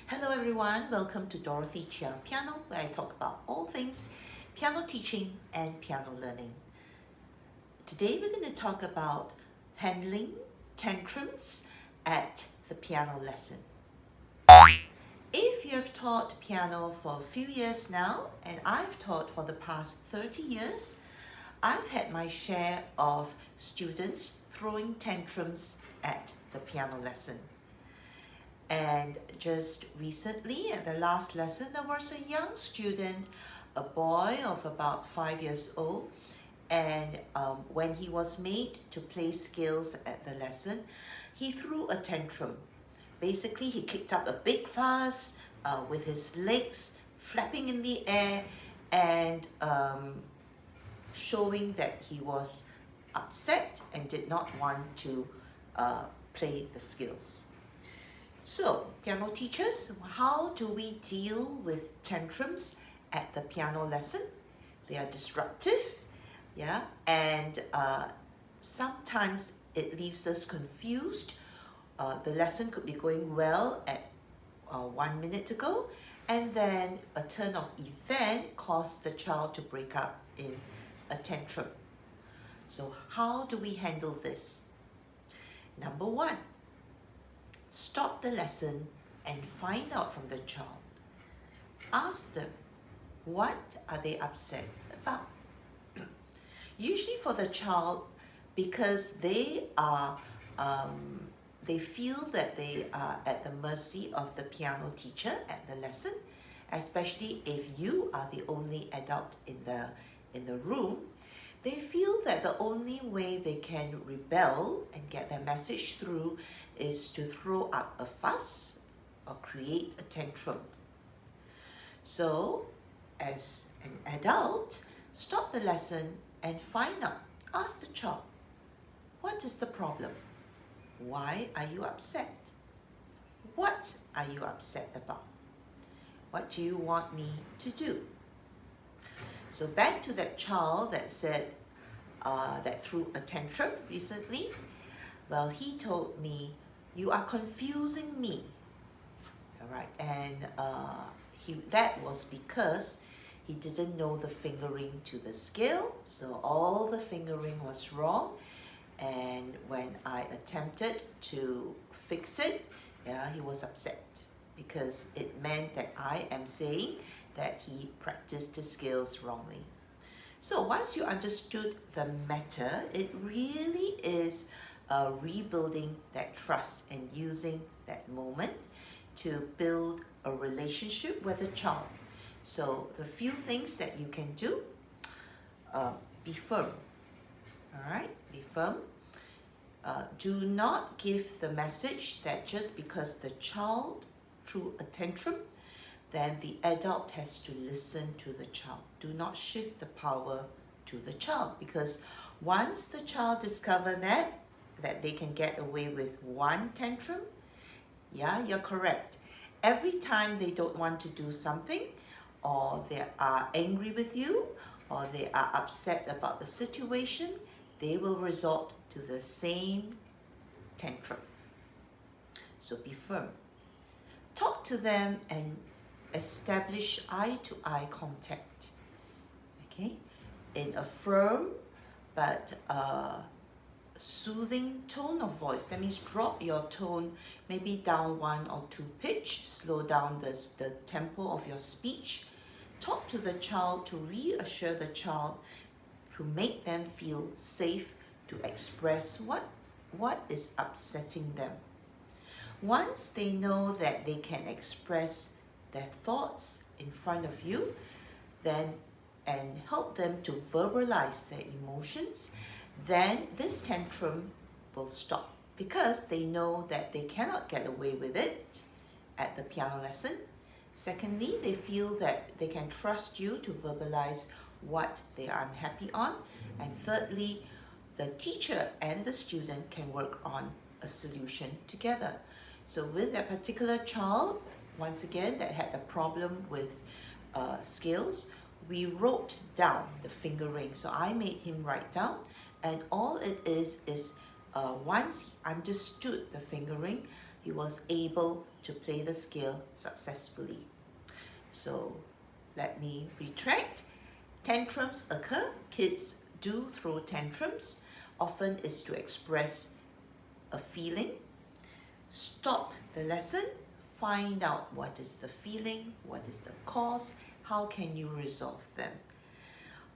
Hello everyone, welcome to Dorothychiapiano, where I talk about all things piano teaching and piano learning. Today we're going to talk about handling tantrums at the piano lesson. If you have taught piano for a few years now, and I've taught for the past 30 years, I've had my share of students throwing tantrums at the piano lesson. And just recently, at the last lesson, there was a young student, a boy of about 5 years old, and when he was made to play scales at the lesson, he threw a tantrum. Basically, he kicked up a big fuss with his legs flapping in the air and showing that he was upset and did not want to play the scales. So, piano teachers, how do we deal with tantrums at the piano lesson? They are disruptive, and sometimes it leaves us confused. The lesson could be going well at 1 minute to go, and then a turn of event caused the child to break up in a tantrum. So, how do we handle this? Number one, stop the lesson and find out from the child. Ask them, what are they upset about? Usually for the child, because they feel that they are at the mercy of the piano teacher at the lesson, especially if you are the only adult in the room. They feel that the only way they can rebel and get their message through is to throw up a fuss or create a tantrum. So, as an adult, stop the lesson and find out. Ask the child, what is the problem? Why are you upset? What are you upset about? What do you want me to do? So back to that child that said, that threw a tantrum recently. Well, he told me, you are confusing me. All right, and that was because he didn't know the fingering to the scale, so all the fingering was wrong. And when I attempted to fix it, he was upset because it meant that I am saying that he practiced the scales wrongly. So once you understood the matter, it really is rebuilding that trust and using that moment to build a relationship with a child. So the few things that you can do, be firm. All right, be firm. Do not give the message that just because the child threw a tantrum, then the adult has to listen to the child. Do not shift the power to the child, because once the child discovers that they can get away with one tantrum, you're correct. Every time they don't want to do something, or they are angry with you, or they are upset about the situation, they will resort to the same tantrum. So be firm. Talk to them and establish eye-to-eye contact, okay, in a firm but soothing tone of voice. That means drop your tone maybe down 1 or 2 pitch, slow down the tempo of your speech. Talk to the child to reassure the child, to make them feel safe to express what is upsetting them. Once they know that they can express their thoughts in front of you, then and help them to verbalize their emotions, then this tantrum will stop, because they know that they cannot get away with it at the piano lesson. Secondly, they feel that they can trust you to verbalize what they are unhappy on. And thirdly, the teacher and the student can work on a solution together. So with that particular child, once again, that had a problem with scales, we wrote down the fingering. So I made him write down, and all it is once he understood the fingering, he was able to play the scale successfully. So let me retract. Tantrums occur. Kids do throw tantrums. Often is to express a feeling. Stop the lesson. Find out what is the feeling, what is the cause, how can you resolve them.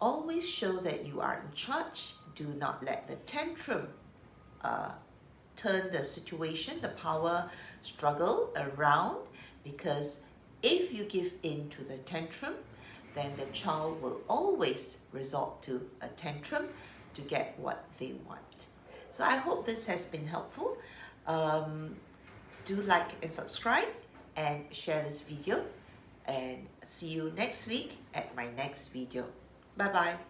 Always show that you are in charge. Do not let the tantrum turn the situation, the power struggle around, because if you give in to the tantrum, then the child will always resort to a tantrum to get what they want. So I hope this has been helpful. Do like and subscribe and share this video, and see you next week at my next video. Bye bye.